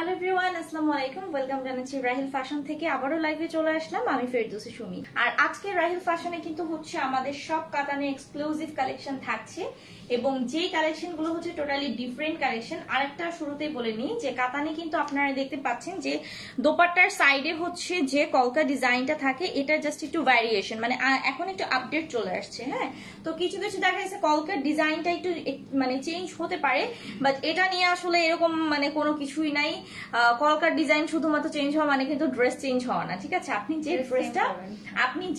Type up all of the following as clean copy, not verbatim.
Hello everyone, আসসালামু আলাইকুম। Welcome জানাচ্ছি রাহিল ফ্যাশন থেকে। আবারও লাইভে চলে আসলাম আমি ফেরদৌসী সুমি। আর আজকে রাহিল ফ্যাশনে কিন্তু হচ্ছে আমাদের সব কাতানে এক্সক্লুসিভ কালেকশন থাকছে এবং যেই কালেকশনগুলো হচ্ছে টোটালি ডিফারেন্ট কালেকশন। আরেকটা শুরুতেই বলে নিই যে কাতানে কিন্তু আপনারা দেখতে পাচ্ছেন যে দোপাট্টার সাইডে হচ্ছে যে কলকা ডিজাইনটা থাকে এটা জাস্ট একটু ভ্যারিয়েশন, মানে এখন একটু আপডেট চলে আসছে। হ্যাঁ, তো কিছু কিছু দেখা যাচ্ছে কলকার ডিজাইনটা একটু মানে চেঞ্জ হতে পারে, বাট এটা নিয়ে আসলে এরকম মানে কোনো কিছুই নাই। কলকার ডিজাইন শুধুমাত্র চেঞ্জ হওয়া মানে কিন্তু ড্রেস চেঞ্জ হওয়া না, ঠিক আছে? আপনি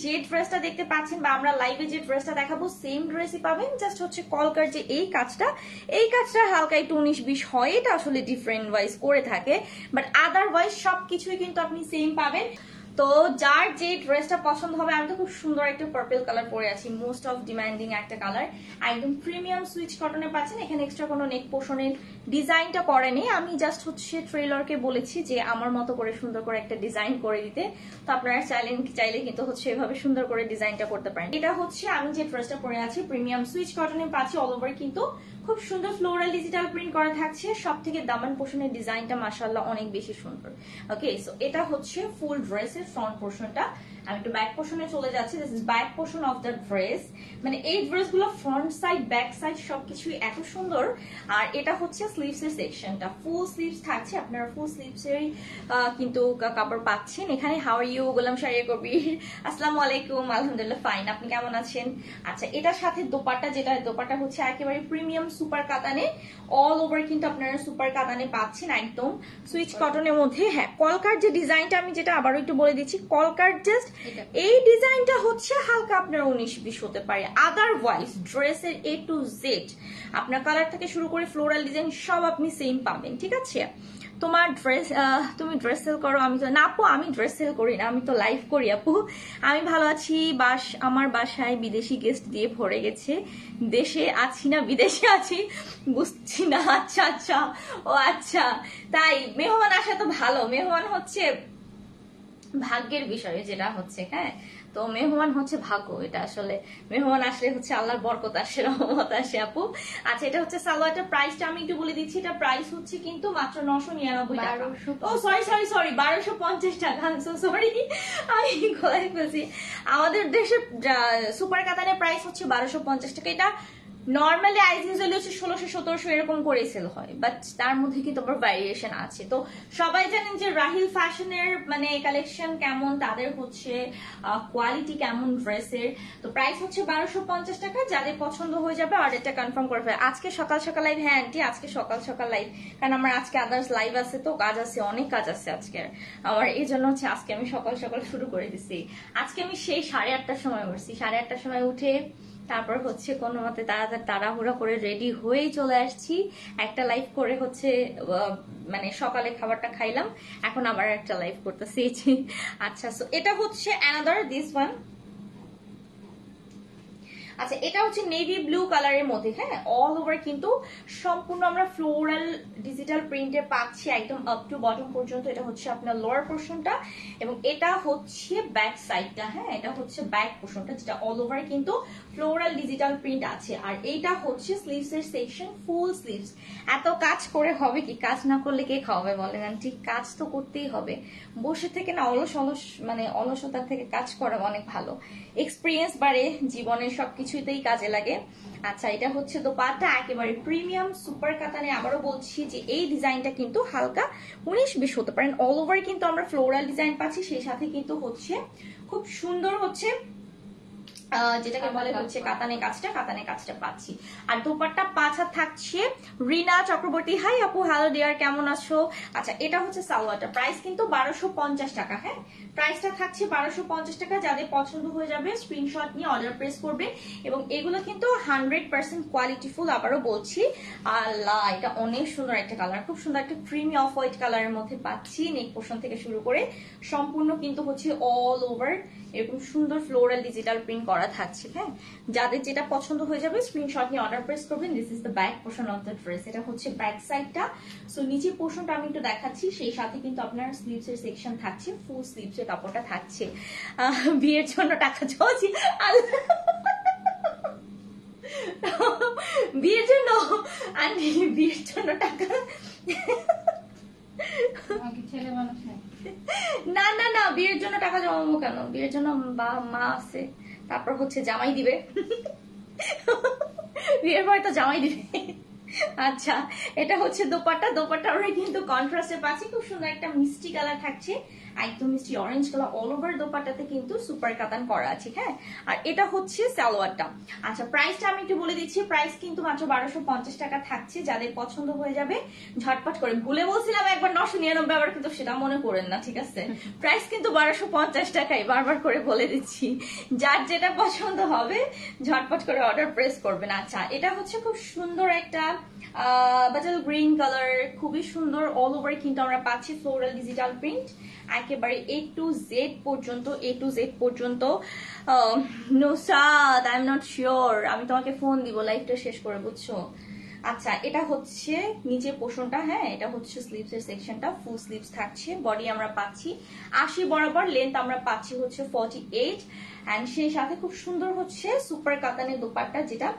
যে ড্রেসটা দেখতে পাচ্ছেন বা আমরা লাইভে যে ড্রেসটা দেখাবো সেম ড্রেসই পাবেন, জাস্ট হচ্ছে কলকার যে এই কাজটা হালকা একটু 19-20 হয়, এটা আসলে ডিফারেন্ট ওয়াইজ করে থাকে, বাট আদারওয়াইজ সবকিছুই কিন্তু আপনি সেম পাবেন। তো যার যে ড্রেসটা পছন্দ হবে, আমি তো খুব সুন্দর একটা পার্পল কালার পরে আছি, মোস্ট অফ ডিমান্ডিং একটা কালার, একদম প্রিমিয়াম সুইচ কটনে পাচ্ছেন। এখানে এক্সট্রা কোনো নেক পোর্শনের ডিজাইনটা করেনি, আমি জাস্ট হচ্ছে ট্রেলারকে বলেছি যে আমার মতো করে সুন্দর করে একটা ডিজাইন করে দিতে। তো আপনারা চাইলে কিন্তু হচ্ছে এভাবে সুন্দর করে ডিজাইনটা করতে পারেন। এটা হচ্ছে আমি যে ড্রেসটা পরে আছি প্রিমিয়াম সুইচ কটনে পাচ্ছি, অল ওভার কিন্তু খুব সুন্দর ফ্লোরাল ডিজিটাল প্রিন্ট করা থাকছে। সব থেকে দামান পোর্শনের ডিজাইনটা মাশাআল্লাহ অনেক বেশি সুন্দর। ওকে, সো এটা হচ্ছে ফুল ড্রেসের ফ্রন্ট পোর্শনটা। আমি একটু ব্যাক পোর্শনে চলে যাচ্ছি। This is back portion of the dress. মানে এই ড্রেসগুলো ফ্রন্ট সাইড ব্যাক সাইড সবকিছুই এত সুন্দর। আর এটা হচ্ছে স্লিভস এর সেকশনটা, ফুল স্লিভস থাকছে, আপনারা ফুল স্লিভস এর কিন্তু কাপড় পাচ্ছেন এখানে। How are you Golam Shariya Kabir, আসসালামু আলাইকুম। আলহামদুলিল্লাহ ফাইন, আপনি কেমন আছেন? আচ্ছা, এটার সাথে দোপাট্টা, যেটা দোপাট্টা হচ্ছে একেবারে প্রিমিয়াম সুপার কাতানে, অল ওভার কিন্তু আপনারা সুপার কাতানে পাচ্ছেন, একদম সুইচ কটনের মধ্যে। হ্যাঁ, কলকার যে ডিজাইনটা আমি যেটা আবারও একটু বলে দিচ্ছি, কলকার জাস্ট এই ডিজাইনটা হচ্ছে হালকা আপনার 19-20 হতে পারে, আদারওয়াইজ ড্রেসের A to Z আপনার কালার থেকে শুরু করে ফ্লোরাল ডিজাইন সব আপনি সেম পাবেন, ঠিক আছে? তোমার ড্রেস, তুমি ড্রেস সেল করো? আমি তো না আপু, আমি ড্রেস সেল করি না, আমি তো লাইভ করি আপু। আমি ভালো আছি। আমার বাসায় বিদেশি গেস্ট দিয়ে ভরে গেছে, দেশে আছি না বিদেশে আছি বুঝছি না। আচ্ছা আচ্ছা, ও আচ্ছা, তাই মেহমান আসা তো ভালো, মেহমান হচ্ছে ভাগ্যের বিষয় যেটা হচ্ছে। হ্যাঁ, তো মেহমান হচ্ছে ভাগ্য, এটা আসলে মেহমান আসলে হচ্ছে আল্লাহর বরকত আসে, রহমত আসে আপু। আচ্ছা, এটা হচ্ছে সালোয়ারটার প্রাইসটা আমি একটু বলে দিচ্ছি। এটা প্রাইস হচ্ছে কিন্তু মাত্র 999 টাকা। ও সরি 1250 টাকা, সরি আমি গলায় ফেলছি। আমাদের দেশের সুপার কাতানের প্রাইস হচ্ছে 1250 টাকা। এটা নর্মালি আইজ ইউজুয়ালি হচ্ছে 1600-1700 এরকম করে সেল হয়, বাট তার মধ্যে কিন্তু আবার ভ্যারিয়েশন আছে। তো সবাই জানেন যে রাহিল ফ্যাশনের মানে কালেকশন কেমন, তাদের হচ্ছে কোয়ালিটি কেমন ড্রেসের। তো প্রাইস হচ্ছে 1250 টাকা। যাদের পছন্দ হয়ে যাবে অর্ডারটা কনফার্ম করে ফেলে। আজকে সকাল সকাল লাইভ? হ্যাঁ আন্টি, আজকে সকাল সকাল লাইভ, কারণ আমার আজকে আদার্স লাইভ আছে, তো কাজ আছে, অনেক কাজ আছে আজকে আমার, এই জন্য হচ্ছে আজকে আমি সকাল সকাল শুরু করে দিছি। আজকে আমি সেই 8:30টার সময় উঠছি, 8:30টার সময় উঠে তারপর হচ্ছে কোনো মতে তাড়াহুড়া করে রেডি হয়েই চলে আসছি। একটা লাইভ করে হচ্ছে মানে সকালে খাবারটা খাইলাম, এখন আবার একটা লাইভ করতেছি। আচ্ছা, সো এটা হচ্ছে অ্যানাদার দিস ওয়ান। আচ্ছা, এটা হচ্ছে নেভি ব্লু কালারের মধ্যে। হ্যাঁ, অল ওভার কিন্তু সম্পূর্ণ আমরা ফ্লোরাল ডিজিটাল প্রিন্টে পাচ্ছি, একদম আপ টু বটম পর্যন্ত। এটা হচ্ছে আপনার লোয়ার পোর্শনটা এবং এটা হচ্ছে ব্যাক সাইডটা। হ্যাঁ, এটা হচ্ছে ব্যাক পোর্শনটা, যেটা অল ওভার কিন্তু ফ্লোরাল ডিজিটাল প্রিন্ট আছে। আর এইটা হচ্ছে স্লিভস এর সেকশন, ফুল স্লিভস। এত কাজ করে হবে কি? কাজ না করলে কে খাওয়াবে বলেন আন্টি? কাজ তো করতেই হবে, বসে থেকে না মানে অলসতার থেকে কাজ করা অনেক ভালো, এক্সপিরিয়েন্স বাড়ে, জীবনের সবকিছুতেই কাজে লাগে। আচ্ছা, এটা হচ্ছে দোপাট্টা, একেবারে প্রিমিয়াম সুপার কাতানে। আবারও বলছি যে এই ডিজাইনটা কিন্তু হালকা 19-20 হতে পারেন। অল ওভার কিন্তু আমরা ফ্লোরাল ডিজাইন পাচ্ছি, সেই সাথে কিন্তু হচ্ছে খুব সুন্দর হচ্ছে যেটাকে বলে হচ্ছে কাতানে কাজটা পাচ্ছি। আর দোপাট্টা পাঁচা থাকছে। রিনা চক্রবর্তী, হাই আপু, হ্যালো ডিয়ার, কেমন আছো? আচ্ছা, এটা হচ্ছে সালোয়ারটা, প্রাইস কিন্তু 1250 টাকা। হ্যাঁ, প্রাইসটা থাকছে 1250 টাকা। যাদের পছন্দ হয়ে যাবে স্ক্রিনশট নিয়ে অর্ডার প্রেস করবে। এবং এগুলো কিন্তু 100% কোয়ালিটিফুল, আবারও বলছি। আল্লাহ, এটা অনেক সুন্দর একটা কালার, খুব সুন্দর একটা ক্রিমি অফ হোয়াইট কালারের মধ্যে পাচ্ছি। নেক পোর্শন থেকে শুরু করে সম্পূর্ণ কিন্তু হচ্ছে অল ওভার এরকম সুন্দর ফ্লোরাল ডিজিটাল প্রিন্ট করা থাকছে। হ্যাঁ, যাদের যেটা পছন্দ হয়ে যাবে স্ক্রিনশট নিয়ে অর্ডার প্রেস করবেন। This is the back portion of the dress. এটা হচ্ছে ব্যাক সাইডটা। সো নিচের পোর্শনটা আমি একটু দেখাচ্ছি, সেই সাথে কিন্তু আপনার স্লিভস এর সেকশন থাকছে, ফুল স্লিভস এর কাপড়টা থাকছে। বিয়ের জন্য টাকা চাচ্ছি, বিয়ের জন্য আন্টি, বিয়ের জন্য টাকা ছেলে মানুষ না না না, বিয়ের জন্য টাকা জমাবো কেন? বিয়ের জন্য মা আছে, তারপর হচ্ছে জামাই দিবে। বিয়ের পরে তো জামাই দিবে। আচ্ছা, এটা হচ্ছে দোপাট্টা। দোপাট্টা আমরা কিন্তু কন্ট্রাস্টে পাচ্ছি, খুব সুন্দর একটা মিষ্টি কালার থাকছে, একদম মিষ্টি অরেঞ্জ কালার। অল ওভার দোপাট্টাতে কিন্তু সুপার কাতান করা আছে। হ্যাঁ, আর এটা হচ্ছে সালোয়ারটা। আচ্ছা, প্রাইসটা আমি একটু বলে দিচ্ছি। প্রাইস কিন্তু মাত্র 1250 টাকা থাকছে। যাদের পছন্দ হয়ে যাবে ঝটপট করে, ভুলে বলছিলাম একবার 999, আবার কিন্তু সেটা মনে করেন না, ঠিক আছে? প্রাইস কিন্তু 1250 টাকাই, বারবার করে বলে দিচ্ছি। যার যেটা পছন্দ হবে ঝটপট করে অর্ডার প্রেস করবেন। আচ্ছা, এটা হচ্ছে খুব সুন্দর একটা বাটাল গ্রিন কালার, খুবই সুন্দর। অল ওভার কিন্তু আমরা পাচ্ছি ফ্লোরাল ডিজিটাল প্রিন্ট, একেবারে A to Z পর্যন্ত। Nusrat, I am not sure, আমি তোমাকে ফোন দিব লাইভটা শেষ করে, বুঝছো? আচ্ছা, এটা হচ্ছে নিচে পোর্শনটা। হ্যাঁ, এটা হচ্ছে স্লিভস এর সেকশনটা, ফুল স্লিভস থাকছে। বডি আমরা পাচ্ছি 80 বরাবর, লেন্থ আমরা পাচ্ছি হচ্ছে 48, এন্ড সেই সাথে খুব সুন্দর হচ্ছে সুপার কাতানের দোপাট্টা, যেটা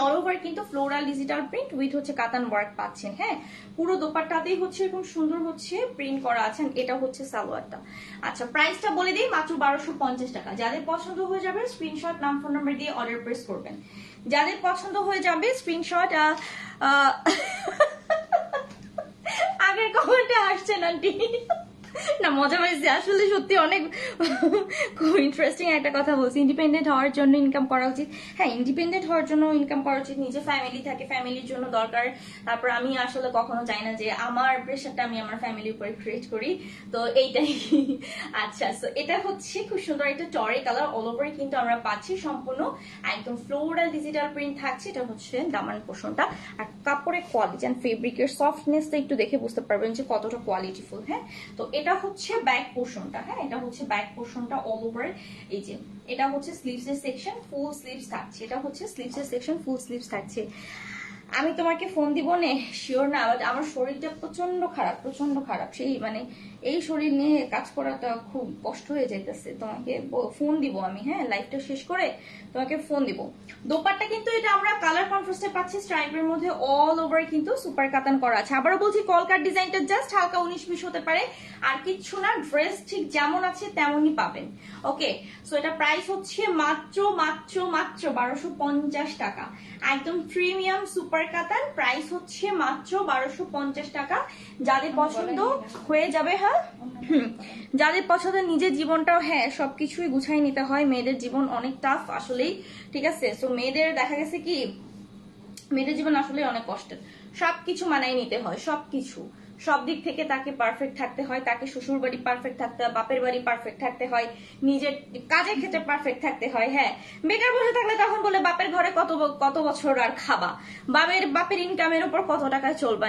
অল ওভার কিন্তু ফ্লোরাল ডিজিটাল প্রিন্ট উইথ হচ্ছে কাতান ওয়ার্ক পাচ্ছেন। হ্যাঁ, পুরো দোপাট্টাতেই হচ্ছে এরকম সুন্দর হচ্ছে প্রিন্ট করা আছে। এটা হচ্ছে সালোয়ারটা। আচ্ছা, প্রাইসটা বলে দিই, মাত্র 1250 টাকা। যাদের পছন্দ হয়ে যাবে স্ক্রিনশট, নাম ফোন নাম্বার দিয়ে অর্ডার প্রেস করবেন। যাদের পছন্দ হয়ে যাবে স্ক্রিনশট। আগের কমেন্টে আসছেন আন্টি, না মজা পাইছি আসলে, সত্যি অনেক খুব ইন্টারেস্টিং একটা কথা বলছি। ইন্ডিপেন্ডেন্ট হওয়ার জন্য ইনকাম করা উচিত। হ্যাঁ, ইন্ডিপেন্ডেন্ট হওয়ার জন্য ইনকাম করা উচিত। নিজে ফ্যামিলি থাকে, ফ্যামিলির জন্য দরকার। তারপর আমি আসলে কখনো চাই না যে আমার প্রেশারটা আমি আমার ফ্যামিলির উপরে ক্রিয়েট করি, তো এইটাই। আচ্ছা, সো এটা হচ্ছে খুব সুন্দর একটা টরে কালার। অল ওভার কিন্তু আমরা পাচ্ছি সম্পূর্ণ একদম ফ্লোরাল ডিজিটাল প্রিন্ট থাকছে। এটা হচ্ছে দামান পোর্শনটা। আর কাপড়ের কোয়ালিটি এন্ড ফেব্রিকের সফটনেসটা একটু দেখে বুঝতে পারবেন যে কতটা কোয়ালিটিফুল। হ্যাঁ, তো এটা হচ্ছে ব্যাক পোর্শনটা। হ্যাঁ, এটা হচ্ছে ব্যাক পোর্শনটা অল ওভার। এই যে এটা হচ্ছে স্লিভস এর সেকশন, ফুল স্লিভস থাকছে। এটা হচ্ছে স্লিভস এর সেকশন, ফুল স্লিভস থাকছে। আমি তোমাকে ফোন দিব নে, শিওর না। আমার শরীরটা প্রচন্ড খারাপ, প্রচন্ড খারাপ। সেই মানে এই শরীর নিয়ে কাজ করাটা খুব কষ্ট হয়ে যাইতেছে। তোমাকে ফোন দিব আমি, হ্যাঁ, লাইভটা শেষ করে তোমাকে ফোন দিব। দোপাট্টা কিন্তু এটা আমরা কালার কন্ট্রাস্টে পাচ্ছি, স্ট্রাইপের মধ্যে অল ওভার কিন্তু সুপার কাতান করা আছে। আবারও বলছি, কলকার ডিজাইনটা জাস্ট হালকা 19-20 হতে পারে, আর কিচ্ছু না। ড্রেস ঠিক যেমন আছে তেমনই পাবেন। ওকে, সো এটা প্রাইস হচ্ছে মাত্র মাত্র মাত্র 1250 টাকা। একদম প্রিমিয়াম সুপার কাতান, প্রাইস হচ্ছে মাত্র 1250 টাকা। যাদের পছন্দ হয়ে যাবে, হ্যাঁ, যাদের পছন্দ, নিজের জীবনটাও, হ্যাঁ, সবকিছুই গুছাই নিতে হয়। মেয়েদের জীবন অনেক টাফ আসলেই, ঠিক আছে? সো মেয়েদের দেখা গেছে কি, মেয়েদের জীবন আসলে অনেক কষ্টের। সবকিছু মানাই নিতে হয়, সবকিছু, সব দিক থেকে তাকে পারফেক্ট থাকতে হয়। তাকে শ্বশুর বাড়ি পারফেক্ট থাকতে হয়, বাপের বাড়ি পারফেক্ট থাকতে হয়, নিজের কাজের ক্ষেত্রে পারফেক্ট থাকতে হয়। হ্যাঁ, বেকার বসে থাকলে তখন বলে বাপের ঘরে কত বছর আর খাবা, বাপের ইনকামের উপর কত টাকা চলবা,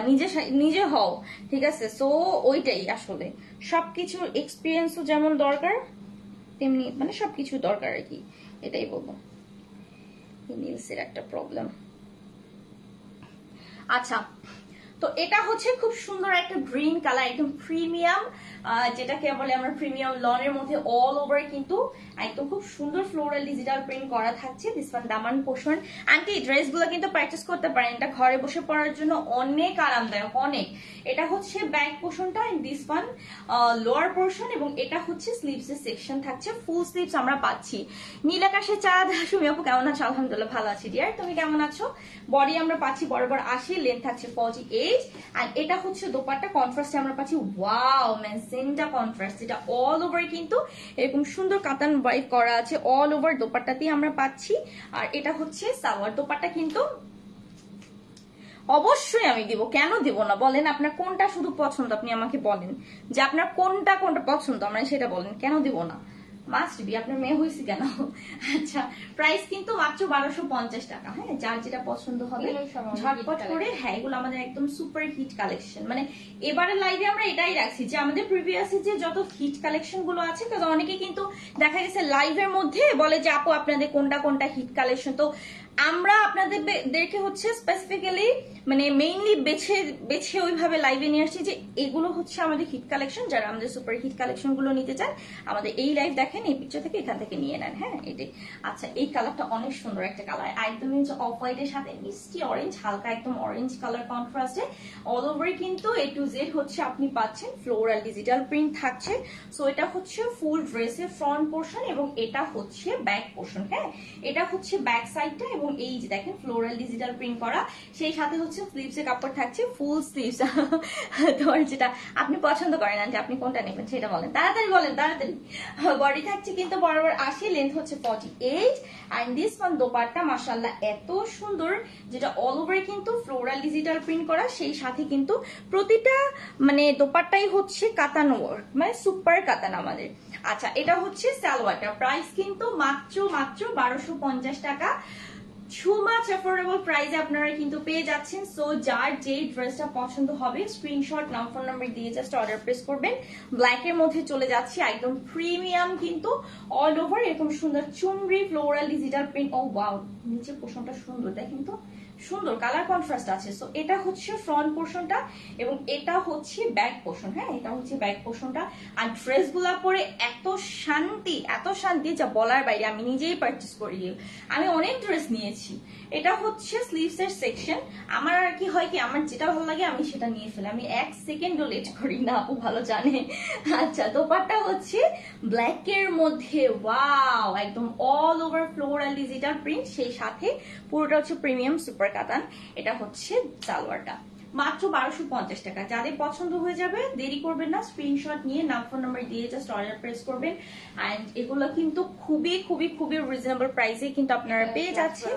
নিজে হও, ঠিক আছে? সো ওইটাই আসলে, সবকিছুর এক্সপিরিয়েন্সও যেমন দরকার তেমনি মানে সবকিছু দরকার আর কি, এটাই বলবো। নিলসের একটা প্রবলেম। আচ্ছা, তো এটা হচ্ছে খুব সুন্দর একটা গ্রিন কালার, একদম প্রিমিয়াম, যেটাকে বলে আমরা প্রিমিয়াম লনের মধ্যে অল ওভার কিন্তু একদম খুব সুন্দর ফ্লোরাল ডিজিটাল প্রিন্ট করা থাকছে। This one Daman portion. Aunty, ড্রেসগুলো কিন্তু পারচেস করতে পারেন, এটা ঘরে বসে পরার জন্য অনেক আরামদায়ক, অনেক। এটা হচ্ছে ব্যাক পোর্শনটা, দিস ওয়ান লোয়ার পোর্শন, এবং এটা হচ্ছে স্লিভস এর সেকশন থাকছে। ফুল স্লিভস আমরা পাচ্ছি। নীল আকাশে চাঁদ, সুমি আপু কেমন আছো? আলহামদুলিল্লাহ ভালো আছি ডিয়ার, তুমি কেমন আছো? বডি আমরা পাচ্ছি বরাবর 80, লেন্থ থাকছে 48, আর এটা হচ্ছে দোপাট্টা কন্ট্রাস্টে আমরা পাচ্ছি ওয়াও ম্যাজেন্টা কন্ট্রাস্ট, এটা অল ওভার কিন্তু এরকম সুন্দর কাতান ওয়াইপ করা আছে। অল ওভার দোপাট্টাতেই আমরা পাচ্ছি। আর এটা হচ্ছে সালোয়ার। দোপাট্টা কিন্তু অবশ্যই আমি দিব, কেন দিব না বলেন? আপনার কোনটা শুধু পছন্দ আপনি আমাকে বলেন, যে আপনার কোনটা পছন্দ, আমরা সেটা বলেন, কেন দিব না? মাস্ট বি, আপনার মেয়ে হয়েছে কেন? আচ্ছা, প্রাইস কিন্তু মাত্র 1250 টাকা। হ্যাঁ, যার যেটা পছন্দ হবে ঝটপট করে। হ্যাঁ, এগুলো আমাদের একদম সুপার হিট কালেকশন। মানে এবারে লাইভে আমরা এটাই রাখছি যে আমাদের প্রিভিয়াসে যে যত হিট কালেকশন গুলো আছে, অনেকে কিন্তু দেখা গেছে লাইভের মধ্যে বলে যে আপু আপনাদের কোনটা হিট কালেকশন। তো আমরা আপনাদেরকে হচ্ছে স্পেসিফিক্যালি মানে মেইনলি বেছে ওইভাবে লাইভে নিয়ে আসছি যে এগুলো হচ্ছে আমাদের হিট কালেকশন। যারা আমাদের সুপার হিট কালেকশন গুলো নিতে চান আমাদের এই লাইভ দেখেন, এই পিকচার থেকে এখান থেকে নিয়ে নেন। হ্যাঁ এটাই। আচ্ছা এই কালারটা অনেক সুন্দর একটা কালার, একদমই অফ হোয়াইটের সাথে মিষ্টি অরেঞ্জ, হালকা একদম অরেঞ্জ কালার কন্ট্রাস্টে। অল ওভার কিন্তু A to Z হচ্ছে আপনি পাচ্ছেন ফ্লোরাল ডিজিটাল প্রিন্ট থাকছে। সো এটা হচ্ছে ফুল ড্রেসের ফ্রন্ট পোর্শন এবং এটা হচ্ছে ব্যাক পোর্শন। হ্যাঁ এটা হচ্ছে ব্যাক সাইডটা এবং এই যে দেখেন ফ্লোরাল ডিজিটাল প্রিন্ট করা, সেই সাথে হচ্ছে স্লিভসের কাপড় থাকছে ফুল স্লিভস। তোমার যেটা আপনি পছন্দ করেন যে আপনি কোনটা নেবেন সেটা বলেন, তাড়াতাড়ি বলেন তাড়াতাড়ি। বডি থাকছে কিন্তু বরাবর 80, লেন্থ হচ্ছে 48 এন্ড দিস ওয়ান দোপাট্টা মাশাআল্লাহ এত সুন্দর, যেটা অল ওভার কিন্তু ফ্লোরাল ডিজিটাল প্রিন্ট করা, সেই সাথে কিন্তু প্রতিটা মানে দোপাট্টাই হচ্ছে কাতান ওয়ার্ক, মানে সুপার কাতান আমাদের। আচ্ছা এটা হচ্ছে সালোয়ারটা, প্রাইস কিন্তু মাত্র 1250 টাকা। টু মাচ অ্যাফোর্ডেবল প্রাইসে আপনারা কিন্তু পেয়ে যাচ্ছেন। সো যার যে ড্রেসটা পছন্দ হবে স্ক্রিনশট নাও, ফোন নাম্বার দিয়ে জাস্ট অর্ডার প্রেস করবেন। ব্ল্যাক এর মধ্যে চলে যাচ্ছি, একদম প্রিমিয়াম কিন্তু অল ওভার এরকম সুন্দর চুনরি ফ্লোরাল ডিজিটাল প্রিন্ট। ও ওয়াও, নিচে পোর্শনটা সুন্দর, দেখেন তো সুন্দর কালার কন্ট্রাস্ট আছে। সো এটা হচ্ছে ফ্রন্ট পোর্শনটা এবং এটা হচ্ছে ব্যাক পোর্শন। হ্যাঁ এটা হচ্ছে ব্যাক পোর্শনটা। আর ড্রেস গুলা পরে এত শান্তি যা বলার বাইরে। আমি নিজেই পারচেস করি, আমি অনেক ড্রেস নিয়েছি। এটা হচ্ছে স্লিভস এর সেকশন। আমার আর কি হয় কি, আমার যেটা ভালো লাগে আমি সেটা নিয়ে ফেলি, আমি এক সেকেন্ডও লেট করি না, আপু ভালো জানে। আচ্ছা দোপাট্টা হচ্ছে ব্ল্যাক এর মধ্যে, ওয়াও একদম all over floral digital print, সেই সাথে পুরোটা হচ্ছে প্রিমিয়াম সুপার কাতান। এটা হচ্ছে সালোয়ারটা, মাত্র 1250 টাকা। যাদের পছন্দ হয়ে যাবে দেরি করবেন না, স্ক্রিনশট নিয়ে নাম ফোন নাম্বার দিয়ে জাস্ট অর্ডার প্রেস করবেন। এন্ড এগুলো কিন্তু খুবই রিজনেবল প্রাইসে কিন্তু আপনারা পেয়ে যাচ্ছেন।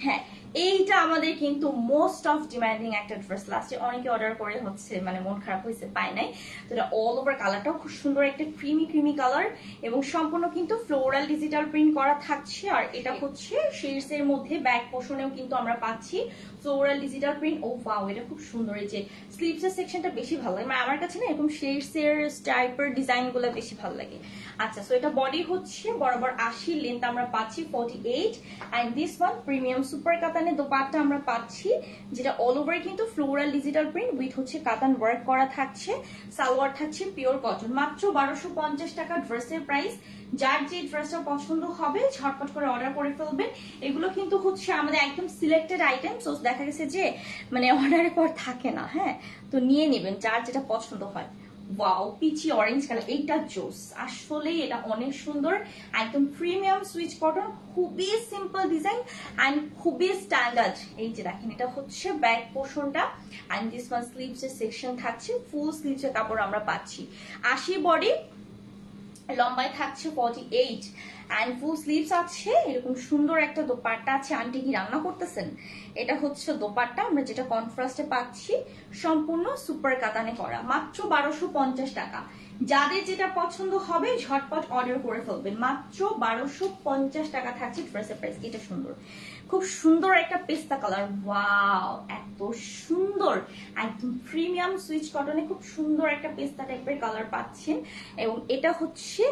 হ্যাঁ এইটা আমাদের কিন্তু মোস্ট অফ ডিমান্ডিং একটা ড্রেস, লাস্টে অনেকে অর্ডার করে হচ্ছে মানে মন খারাপ হয়েছে পায় নাই। তো এটা অল ওভার কালারটাও খুব সুন্দর একটা ক্রিমি কালার এবং সম্পূর্ণ কিন্তু ফ্লোরাল ডিজিটাল প্রিন্ট করা থাকছে। আর এটা হচ্ছে শেডস এর মধ্যে ব্যাক পোর্শনেও কিন্তু আমরা পাচ্ছি ফ্লোরাল ডিজিটাল প্রিন্ট। ও ওয়াও এটা খুব সুন্দর। এই যে স্লিভস এর সেকশনটা বেশি ভালো লাগে, মানে আমার কাছে না এরকম শেডস এর টাইপের ডিজাইন গুলো বেশি ভালো লাগে। আচ্ছা সো এটা বডি হচ্ছে বরাবর 80, লেন্থ আমরা পাচ্ছি 48 and this one premium super কাতানে দোপাট্টা আমরা পাচ্ছি, যেটা অল ওভার কিন্তু ফ্লোরাল ডিজিটাল প্রিন্ট উইথ হচ্ছে কাতান ওয়ার্ক করা থাকছে। সালোয়ার থাকছে পিওর কটন, মাত্র 1250 টাকা ড্রেসের প্রাইস। যার যে ড্রেসটা পছন্দ হবে ঝটপট করে অর্ডার করে ফেলবেন। এগুলো কিন্তু হচ্ছে আমাদের একদম সিলেক্টেড আইটেম, সো দেখা গেছে যে মানে অর্ডারের পর থাকে না। হ্যাঁ তো নিয়ে নেবেন যার যেটা পছন্দ হয়। ওয়াও পিচি অরেঞ্জ কালার, এইটা জোস, আসলে এটা অনেক সুন্দর, একদম প্রিমিয়াম সুইচ কটন, খুবই সিম্পল ডিজাইন এন্ড খুবই স্ট্যান্ডার্ড। এই যে দেখেন এটা হচ্ছে ব্যাক পোর্শনটা এন্ড দিস ওয়ান স্লিভস এর সেকশন থাকছে, ফুল স্লিভস এর কাপড় আমরা পাচ্ছি। 80 বডি, লম্বায় থাকছে 48 এন্ড ফুল স্লিভস আছে। এরকম সুন্দর একটা দোপাট্টা আছে। আন্টি কি রান্না করতেছেন? এটা হচ্ছে দোপাট্টা আমরা যেটা কন্ট্রাস্টে পাচ্ছি, সম্পূর্ণ সুপার কাতানে করা, মাত্র 1250 টাকা। যাদের যেটা পছন্দ হবে ঝটপট অর্ডার করে ফেলবেন, মাত্র 1250 টাকা থাকছে ড্রেসের প্রাইস। এটা সুন্দর, খুব সুন্দর একটা পেস্তা কালার, ওয়াও এত সুন্দর, একদম প্রিমিয়াম সুইচ কটনে খুব সুন্দর একটা পেস্তা টাইপের কালার পাচ্ছেন। এবং এটা হচ্ছে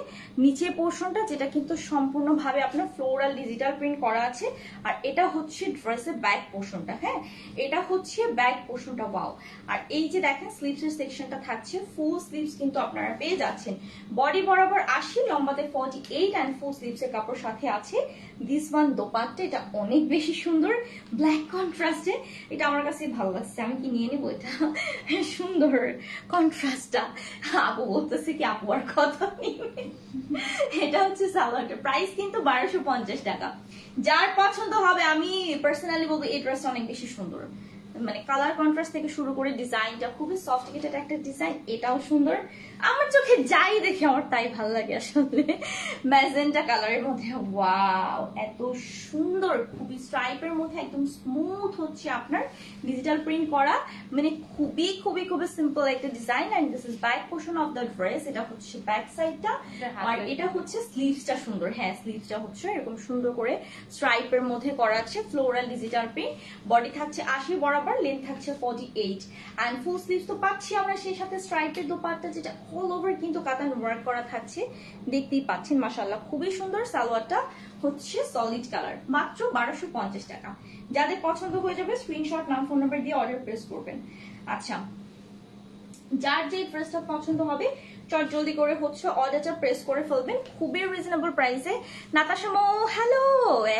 নিচে পোর্শনটা, যেটা কিন্তু সম্পূর্ণভাবে আপনার ফ্লোরাল ডিজিটাল প্রিন্ট করা আছে। আর এটা হচ্ছে ড্রেসের ব্যাক পোর্শনটা। হ্যাঁ এটা হচ্ছে ব্যাক পোর্শনটা, ওয়াও। আর এই যে দেখেন স্লিভস এর সেকশনটা থাকছে, ফুল স্লিভস কিন্তু আপনারা পেয়ে যাচ্ছেন। বডি বরাবর 80, লম্বাতে 48 এন্ড ফুল স্লিভস এর কাপড় সাথে আছে। দিস ওয়ান দোপাট্টা, এটা অনেক বেশি সুন্দর ব্ল্যাক কন্ট্রাস্টে, এটা আমার কাছে ভালো লাগছে, আমি কি নিয়ে নেবো। এটা সুন্দর কন্ট্রাস্টটা, আপু বলতেছে কি আপু আর কথা নিবে। এটা হচ্ছে সালোয়ারটা, প্রাইস কিন্তু 1250 টাকা। যার পছন্দ হবে, আমি পার্সোনালি বলবো এই ড্রেসটা অনেক বেশি সুন্দর, মানে কালার কন্ট্রাস্ট থেকে শুরু করে ডিজাইনটা খুবই সফটিকেটেড একটা ডিজাইন, এটাও সুন্দর। আমার চোখে যাই দেখে আমার তাই ভালো লাগে আসলে। ম্যাজেন্টা কালারের মধ্যে, ওয়াও এত সুন্দর, খুবই স্ট্রাইপের মধ্যে একদম স্মুথ হচ্ছে আপনার ডিজিটাল প্রিন্ট করা, মানে খুবই সিম্পল একটা design. And this is back portion of the dress, এটা হচ্ছে ব্যাক সাইডটা। আর এটা হচ্ছে স্লিভসটা সুন্দর, হ্যাঁ স্লিভসটা হচ্ছে এরকম সুন্দর করে স্ট্রাইপের মধ্যে করা আছে, ফ্লোরাল ডিজিটাল প্রিন্ট। বডি থাকছে 80 বরাবর বরাবর, লেন্থ থাকছে 48 এন্ড ফুল স্লিভস তো পাচ্ছি আমরা, সেই সাথে স্ট্রাইপের দোপাট্টা যেটা অল ওভার কিন্তু কাতান ওয়ার্ক করা থাকছে, দেখতেই পাচ্ছেন মাশাআল্লাহ খুবই সুন্দর। সালোয়ারটা হচ্ছে সলিড কালার, মাত্র 1250 টাকা। যাদের পছন্দ হয়ে যাবে স্ক্রিনশট নাম ফোন নাম্বার দিয়ে অর্ডার প্লেস করবেন। আচ্ছা, যার যে ড্রেসটা পছন্দ হবে চট জলদি করে হচ্ছে অর্ডারটা প্রেস করে ফেলবেন, খুবই রিজনেবল প্রাইসে। নাতাশা মো হ্যালো,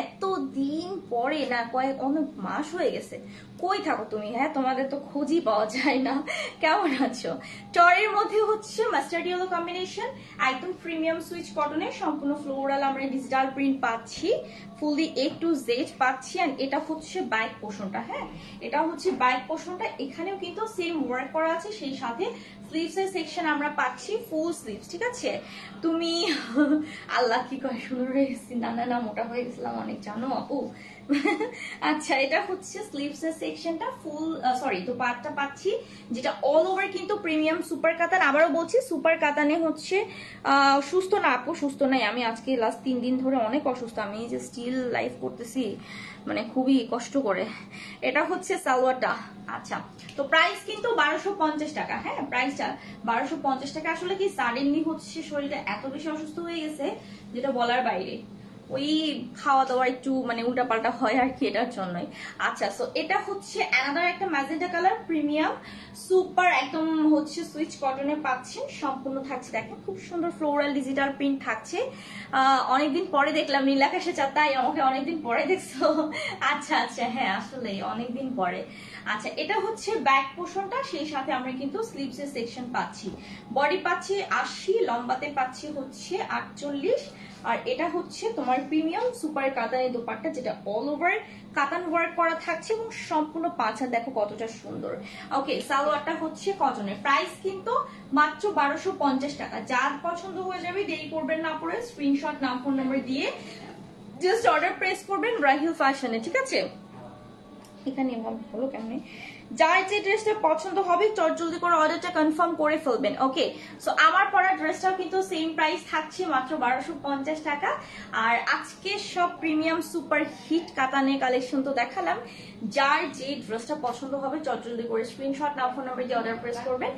এত দিন পরে না, অনেক মাস হয়ে গেছে, কই থাকো তুমি? হ্যাঁ, তোমাদের তো খোঁজই পাওয়া যায় না। কেমন আছো? টরের মধ্যে হচ্ছে মাস্টার্ড ইয়েলো কম্বিনেশন, একদম প্রিমিয়াম সুইচ কটনের, সম্পূর্ণ ফ্লোরাল আমরা ডিজিটাল প্রিন্ট পাচ্ছি, ফুললি A to Z পাচ্ছি। এন্ড এটা হচ্ছে ব্যাক পোর্শনটা, হ্যাঁ এটা হচ্ছে ব্যাক পোর্শনটা, এখানেও কিন্তু সেম ওয়ার্ক করা আছে, সেই সাথে স্লিভস এর সেকশন আমরা পাচ্ছি ফুল স্লিভস, ঠিক আছে? তুমি আল্লাহ কি করে সুন্দর হয়ে গেছি, না না না মোটা হয়ে গেছিলাম অনেক, জানো আপু। আচ্ছা, এটা হচ্ছে স্লিভস এর সেকশনটা, ফুল সরি দোপাট্টা পাচ্ছি যেটা অল ওভার কিন্তু প্রিমিয়াম সুপার কাতান। আবারও বলছি সুপার কাতানে হচ্ছে সুস্থ না আপু, সুস্থ নাই, আমি আজকে লাস্ট 3 দিন ধরে অনেক অসুস্থ, আমি যে স্টিল লাইফ করতেছি মানে খুবই কষ্ট করে। এটা হচ্ছে সালোয়ারটা। আচ্ছা, তো প্রাইস কিন্তু 1250 টাকা, হ্যাঁ প্রাইসটা 1250 টাকা। আসলে কি সাডেনলি হচ্ছে শরীরটা এত বেশি অসুস্থ হয়ে গেছে যেটা বলার বাইরে, ওই খাওয়া দাওয়া একটু মানে উল্টাপাল্টা হয় আর কি, এটার জন্যই। আচ্ছা, সো এটা হচ্ছে অ্যানাদার একটা ম্যাজেন্টা কালার, প্রিমিয়াম সুপার একদম হচ্ছে সুইচ কটনে পাচ্ছেন, সম্পূর্ণ থাকছে দেখেন খুব সুন্দর ফ্লোরাল ডিজিটাল প্রিন্ট থাকছে। অনেকদিন পরে দেখলাম নীল আকাশে চাঁদ, তাই আমাকে অনেকদিন পরে দেখছো? আচ্ছা আচ্ছা, হ্যাঁ আসলে অনেকদিন পরে। আচ্ছা, এটা হচ্ছে ব্যাক পোর্শনটা, সেই সাথে আমরা কিন্তু স্লিভস এর সেকশন পাচ্ছি, বডি পাচ্ছি 80, লম্বাতে পাচ্ছি হচ্ছে 48। আর এটা হচ্ছে তোমার প্রিমিয়াম সুপার কাতানের দোপাট্টা, যেটা অল ওভার কাতান ওয়ার্ক করা থাকছে এবং সম্পূর্ণ পাঁচা দেখো কতটা সুন্দর। ওকে, সালোয়ারটা হচ্ছে কটনের, প্রাইস কিন্তু মাত্র 1250 টাকা। যার পছন্দ হয়ে যাবে দেরি করবেন না, পরে স্ক্রিনশট নাম ফোন নাম্বার দিয়ে জাস্ট অর্ডার প্রেস করবেন রাহিল ফ্যাশনে, ঠিক আছে? এখানে এভাবে হলো কেমনে? যার যে ড্রেসটা পছন্দ হবে চট জলদি করে অর্ডারটা কনফার্ম করে ফেলবেন। ওকে, সো আমার পরা ড্রেসটাও কিন্তু সেম প্রাইস থাকছে, মাত্র 1250 টাকা। আর আজকে সব প্রিমিয়াম সুপার হিট কাতানের কালেকশন তো দেখালাম, যার যে ড্রেসটা পছন্দ হবে চট জলদি করে স্ক্রিনশট নাও ফোন নাম্বার দিয়ে অর্ডার প্রেস করবেন।